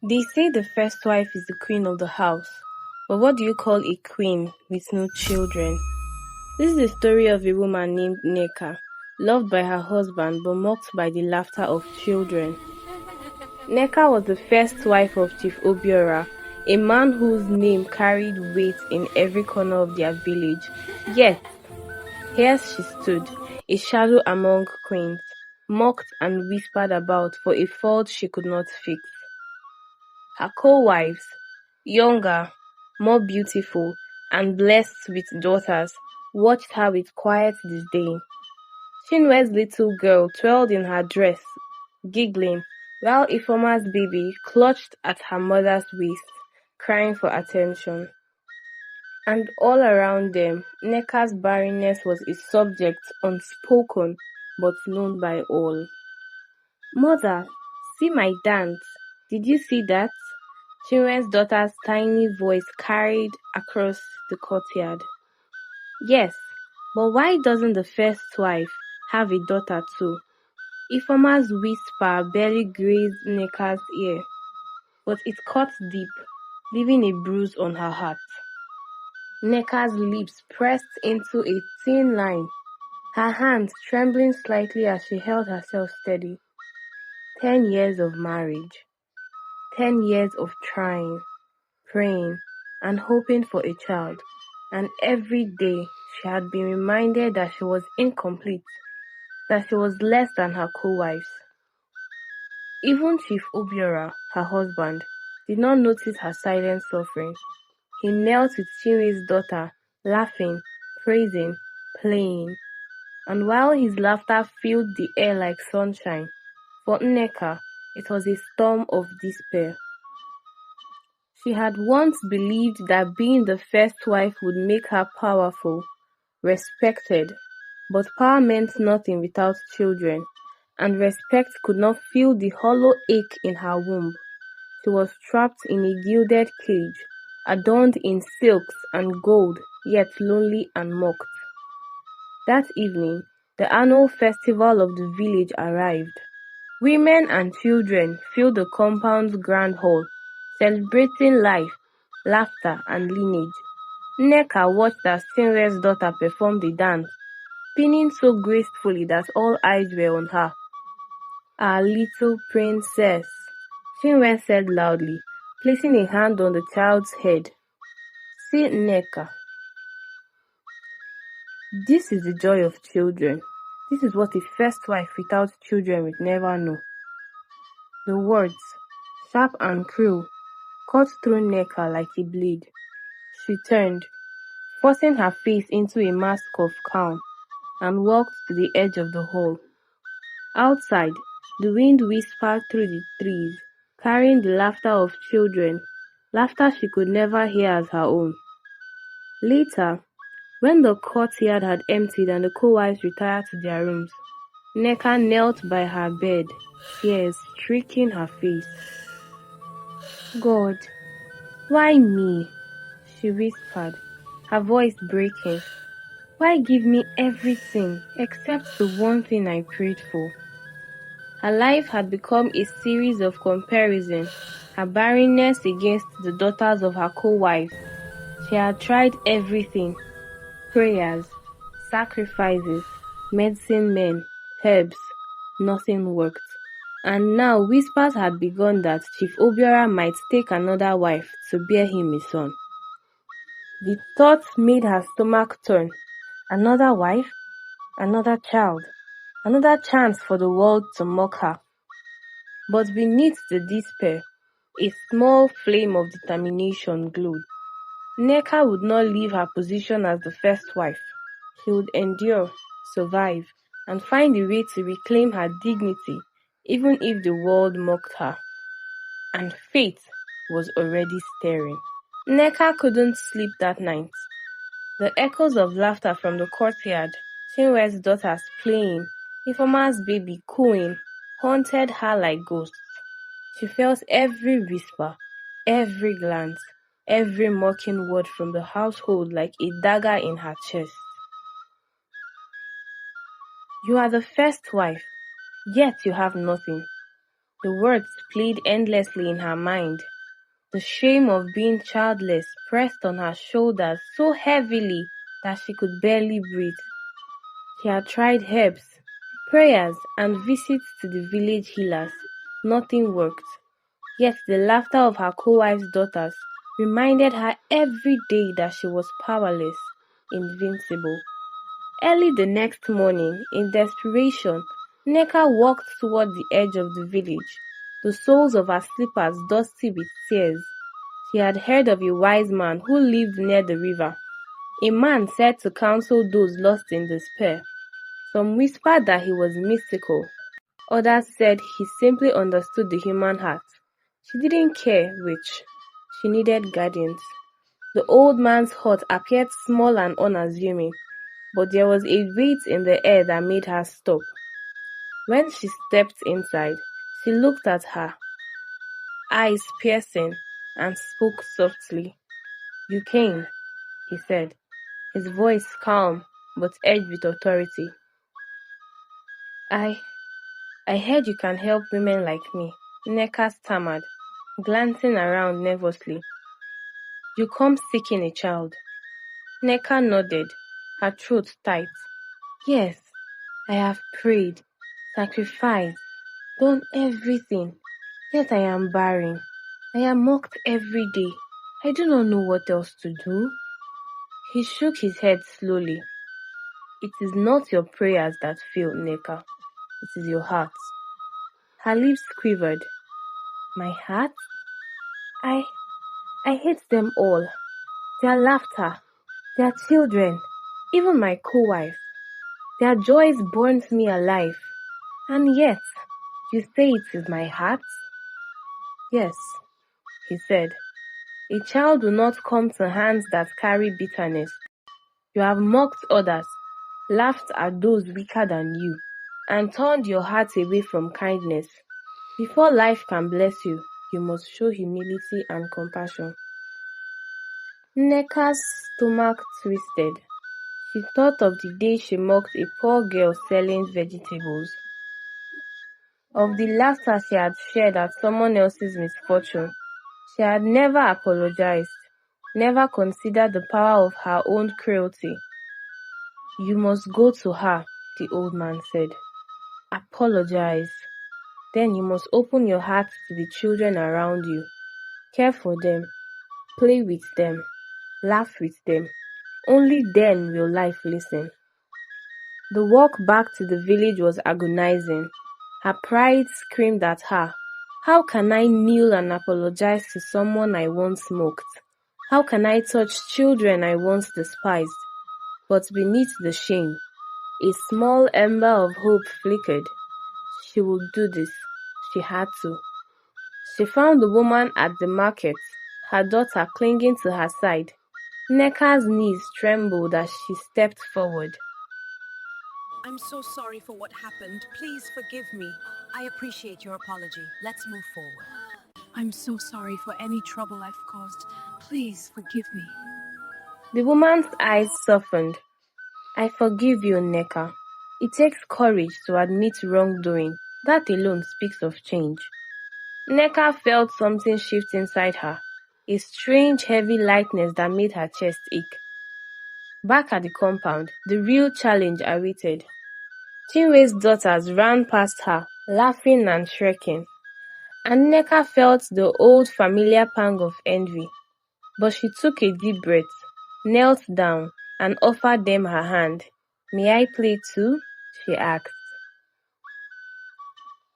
They say the first wife is the queen of the house, but what do you call a queen with no children? This is the story of a woman named Neka, loved by her husband but mocked by the laughter of children. Neka was the first wife of Chief Obiora, a man whose name carried weight in every corner of their village. Yet, here she stood, a shadow among queens, mocked and whispered about for a fault she could not fix. Her co-wives, younger, more beautiful, and blessed with daughters, watched her with quiet disdain. Chinwe's little girl twirled in her dress, giggling, while Ifoma's baby clutched at her mother's waist, crying for attention. And all around them, Neka's barrenness was a subject unspoken but known by all. "Mother, see my dance. Did you see that?" Chinwe's daughter's tiny voice carried across the courtyard. "Yes, but why doesn't the first wife have a daughter too?" Ifoma's whisper barely grazed Neka's ear, but it cut deep, leaving a bruise on her heart. Neka's lips pressed into a thin line, her hands trembling slightly as she held herself steady. 10 years of marriage. 10 years of trying, praying, and hoping for a child, and every day she had been reminded that she was incomplete, that she was less than her co-wives. Even Chief Obiora, her husband, did not notice her silent suffering. He knelt with Chinwe's daughter, laughing, praising, playing, and while his laughter filled the air like sunshine, for Nneka it was a storm of despair. She had once believed that being the first wife would make her powerful, respected, but power meant nothing without children, and respect could not fill the hollow ache in her womb. She was trapped in a gilded cage, adorned in silks and gold, yet lonely and mocked. That evening, the annual festival of the village arrived. Women and children filled the compound's grand hall, celebrating life, laughter, and lineage. Nneka watched as Chinwe's daughter performed the dance, spinning so gracefully that all eyes were on her. "Our little princess," Chinwe said loudly, placing a hand on the child's head. "See, Nneka. This is the joy of children. This is what a first wife without children would never know." The words, sharp and cruel, cut through Nneka like a blade. She turned, forcing her face into a mask of calm, and walked to the edge of the hall. Outside, the wind whispered through the trees, carrying the laughter of children, laughter she could never hear as her own. Later, when the courtyard had emptied and the co-wives retired to their rooms, Nneka knelt by her bed, tears streaking her face. "God, why me?" she whispered, her voice breaking. "Why give me everything except the one thing I prayed for?" Her life had become a series of comparisons, her barrenness against the daughters of her co-wives. She had tried everything: prayers, sacrifices, medicine men, herbs. Nothing worked. And now whispers had begun that Chief Obiora might take another wife to bear him a son. The thought made her stomach turn. Another wife? Another child? Another chance for the world to mock her. But beneath the despair, a small flame of determination glowed. Nneka would not leave her position as the first wife. She would endure, survive, and find a way to reclaim her dignity, even if the world mocked her. And fate was already stirring. Nneka couldn't sleep that night. The echoes of laughter from the courtyard, Chinwe's daughters playing, Ifoma's baby cooing, haunted her like ghosts. She felt every whisper, every glance, every mocking word from the household like a dagger in her chest. "You are the first wife, yet you have nothing. The words played endlessly in her mind. The shame of being childless pressed on her shoulders so heavily that she could barely breathe. She had tried herbs, prayers, and visits to the village healers. Nothing worked. Yet the laughter of her co-wife's daughters reminded her every day that she was powerless, invincible. Early the next morning, in desperation, Nneka walked toward the edge of the village, the soles of her slippers dusty with tears. She had heard of a wise man who lived near the river, a man said to counsel those lost in despair. Some whispered that he was mystical. Others said he simply understood the human heart. She didn't care which. She needed guidance. The old man's hut appeared small and unassuming, but there was a weight in the air that made her stop. When she stepped inside, she looked at her, eyes piercing, and spoke softly. "You came," he said, his voice calm but edged with authority. I heard you can help women like me," Nneka stammered, glancing around nervously. "You come seeking a child." Nneka nodded, her throat tight. "Yes, I have prayed, sacrificed, done everything, yet I am barren. I am mocked every day. I do not know what else to do." He shook his head slowly. "It is not your prayers that fail, Nneka. It is your heart." Her lips quivered. "My heart? I hate them all. Their laughter, their children, even my co-wife. Their joys burns me alive. And yet, you say it is my heart?" "Yes," he said. "A child will not come to hands that carry bitterness. You have mocked others, laughed at those weaker than you, and turned your heart away from kindness. Before life can bless you, you must show humility and compassion." Nneka's stomach twisted. She thought of the day she mocked a poor girl selling vegetables, of the laughter she had shared at someone else's misfortune. She had never apologized, never considered the power of her own cruelty. "You must go to her," the old man said. "Apologize. Then you must open your heart to the children around you. Care for them, play with them, laugh with them. Only then will life listen." The walk back to the village was agonizing. Her pride screamed at her. How can I kneel and apologize to someone I once mocked? How can I touch children I once despised? But beneath the shame, a small ember of hope flickered. She would do this. She had to. She found the woman at the market, her daughter clinging to her side. Nneka's knees trembled as she stepped forward. "I'm so sorry for what happened. Please forgive me." I appreciate your apology. Let's move forward. "I'm so sorry for any trouble I've caused. Please forgive me." The woman's eyes softened. "I forgive you, Nneka. It takes courage to admit wrongdoing. That alone speaks of change." Nneka felt something shift inside her, a strange heavy lightness that made her chest ache. Back at the compound, the real challenge awaited. Chinwe's daughters ran past her, laughing and shrieking, and Nneka felt the old familiar pang of envy. But she took a deep breath, knelt down, and offered them her hand. "May I play too?" she asked.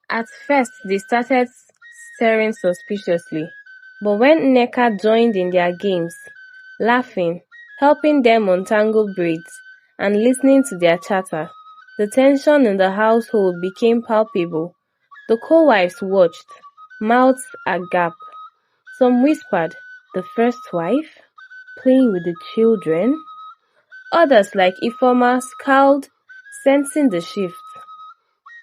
At first, they started staring suspiciously, but when Nneka joined in their games, laughing, helping them untangle braids, and listening to their chatter, the tension in the household became palpable. The co-wives watched, mouths agape. Some whispered, "The first wife? Playing with the children?" Others, like Ifeoma, scowled, sensing the shift.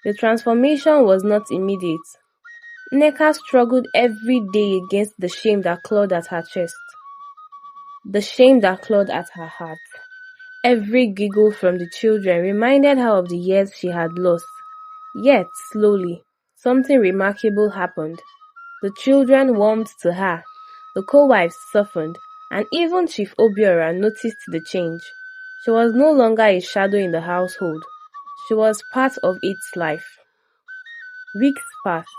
The transformation was not immediate. Nneka struggled every day against the shame that clawed at her chest, the shame that clawed at her heart. Every giggle from the children reminded her of the years she had lost. Yet, slowly, something remarkable happened. The children warmed to her, the co-wives softened, and even Chief Obiora noticed the change. She was no longer a shadow in the household. She was part of its life. Weeks passed,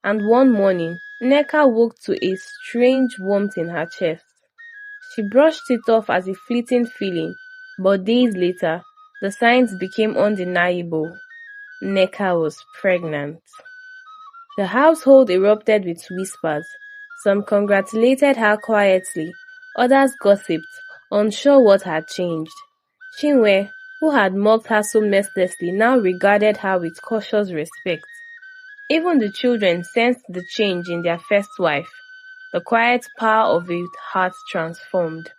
and one morning, Nneka woke to a strange warmth in her chest. She brushed it off as a fleeting feeling, but days later, the signs became undeniable. Nneka was pregnant. The household erupted with whispers. Some congratulated her quietly, others gossiped, unsure what had changed. Chinwe, who had mocked her so mercilessly, now regarded her with cautious respect. Even the children sensed the change in their first wife. The quiet power of a heart transformed.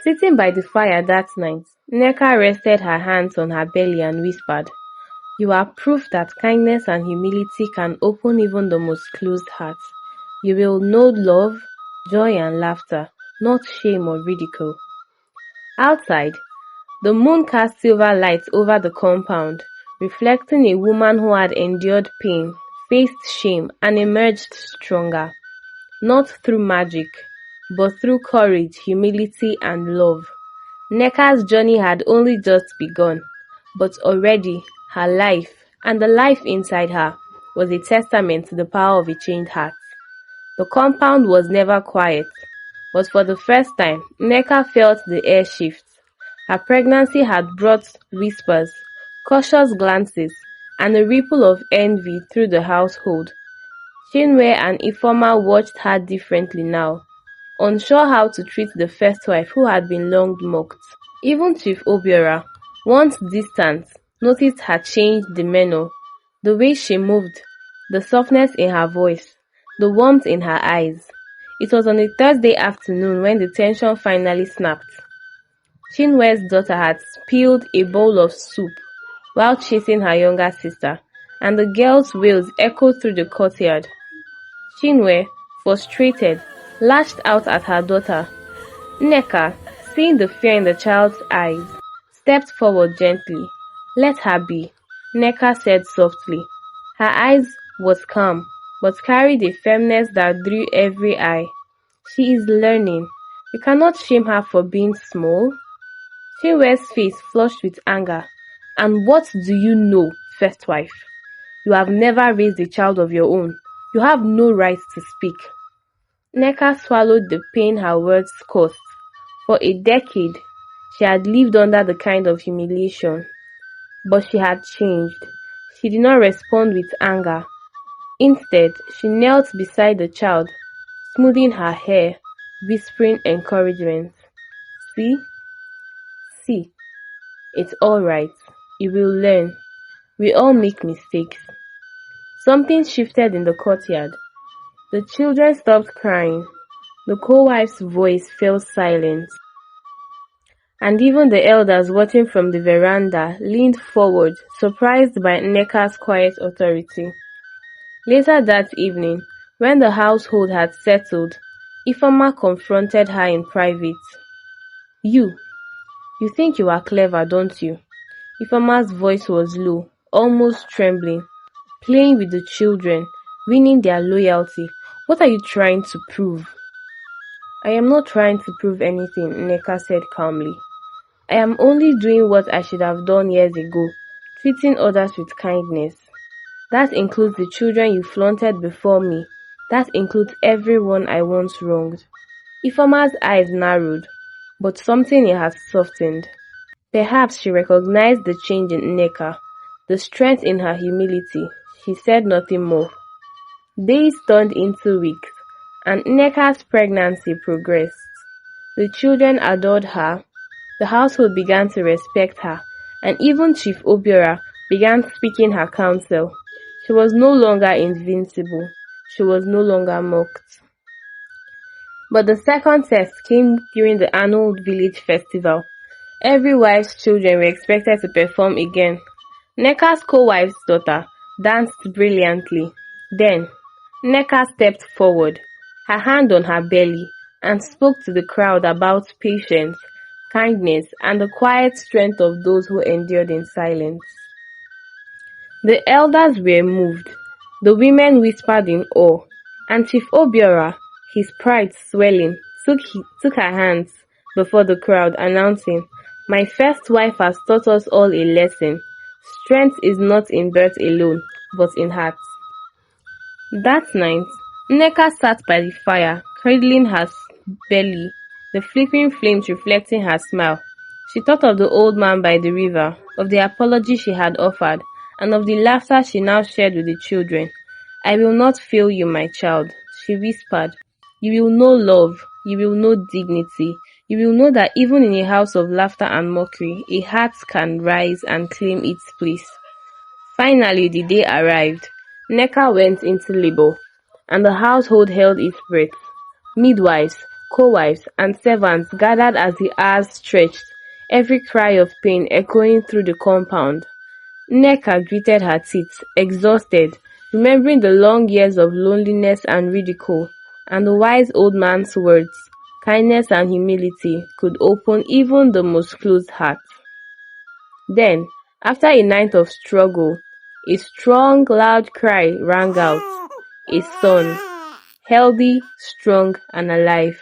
Sitting by the fire that night, Nneka rested her hands on her belly and whispered, "You are proof that kindness and humility can open even the most closed heart. You will know love, joy and laughter, not shame or ridicule." Outside, the moon cast silver light over the compound, reflecting a woman who had endured pain, faced shame, and emerged stronger. Not through magic, but through courage, humility, and love. Nneka's journey had only just begun, but already her life, and the life inside her, was a testament to the power of a changed heart. The compound was never quiet, but for the first time, Nneka felt the air shift. Her pregnancy had brought whispers, cautious glances, and a ripple of envy through the household. Chinwe and Ifeoma watched her differently now, unsure how to treat the first wife who had been long mocked. Even Chief Obiora, once distant, noticed her changed demeanor, the way she moved, the softness in her voice, the warmth in her eyes. It was on a Thursday afternoon when the tension finally snapped. Chinwe's daughter had spilled a bowl of soup while chasing her younger sister, and the girls' wails echoed through the courtyard. Chinwe, frustrated, lashed out at her daughter. Nneka, seeing the fear in the child's eyes, stepped forward gently. "Let her be," Nneka said softly. Her eyes was calm, but carried a firmness that drew every eye. "She is learning. You cannot shame her for being small." Chinwe's face flushed with anger. "And what do you know, first wife? You have never raised a child of your own. You have no right to speak." Nneka swallowed the pain her words caused. For a decade, she had lived under the kind of humiliation. But she had changed. She did not respond with anger. Instead, she knelt beside the child, smoothing her hair, whispering encouragement. "See? See. It's all right. You will learn. We all make mistakes." Something shifted in the courtyard. The children stopped crying. The co-wife's voice fell silent. And even the elders watching from the veranda leaned forward, surprised by Nneka's quiet authority. Later that evening, when the household had settled, Ifeoma confronted her in private. You think you are clever, don't you?" Ifeoma's voice was low, almost trembling. "Playing with the children, winning their loyalty. What are you trying to prove?" "I am not trying to prove anything," Nneka said calmly. "I am only doing what I should have done years ago, treating others with kindness. That includes the children you flaunted before me. That includes everyone I once wronged." Ifeoma's eyes narrowed, but something in her softened. Perhaps she recognized the change in Nneka, the strength in her humility. She said nothing more. Days turned into weeks, and Nneka's pregnancy progressed. The children adored her, the household began to respect her, and even Chief Obiora began speaking her counsel. She was no longer invincible. She was no longer mocked. But the second test came during the annual village festival. Every wife's children were expected to perform again. Nneka's co-wife's daughter danced brilliantly. Then, Nneka stepped forward, her hand on her belly, and spoke to the crowd about patience, kindness, and the quiet strength of those who endured in silence. The elders were moved. The women whispered in awe, and Chief Obiora, his pride swelling, took her hands before the crowd, announcing, "My first wife has taught us all a lesson. Strength is not in birth alone, but in heart." That night, Nneka sat by the fire, cradling her belly, the flickering flames reflecting her smile. She thought of the old man by the river, of the apology she had offered, and of the laughter she now shared with the children. "I will not fail you, my child," she whispered. "You will know love, you will know dignity, you will know that even in a house of laughter and mockery, a heart can rise and claim its place." Finally the day arrived. Nneka went into labor, and the household held its breath. Midwives, co-wives, and servants gathered as the hours stretched, every cry of pain echoing through the compound. Nneka gritted her teeth, exhausted, remembering the long years of loneliness and ridicule, and the wise old man's words, "Kindness and humility could open even the most closed heart." Then, after a night of struggle, a strong, loud cry rang out. A son, healthy, strong, and alive.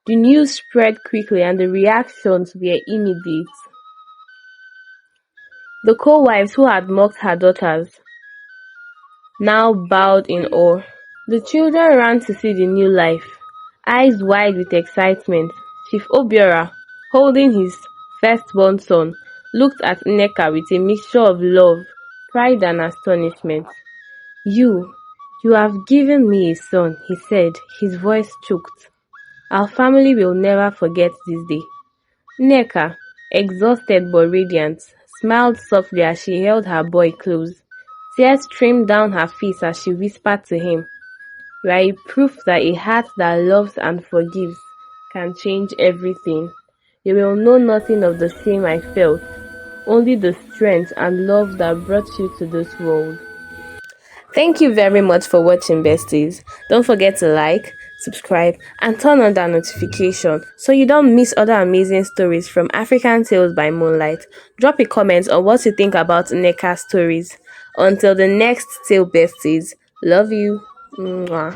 The news spread quickly and the reactions were immediate. The co-wives who had mocked her daughters now bowed in awe. The children ran to see the new life, eyes wide with excitement. Chief Obiora, holding his firstborn son, looked at Nneka with a mixture of love, pride and astonishment. You have given me a son," he said, his voice choked. "Our family will never forget this day." Nneka, exhausted but radiant, smiled softly as she held her boy close. Tears streamed down her face as she whispered to him, "You are a proof that a heart that loves and forgives can change everything. You will know nothing of the shame I felt, only the strength and love that brought you to this world." Thank you very much for watching, besties. Don't forget to like, subscribe, and turn on that notification so you don't miss other amazing stories from African Tales by Moonlight. Drop a comment on what you think about Nneka's stories. Until the next tale, besties. Love you. Mwah.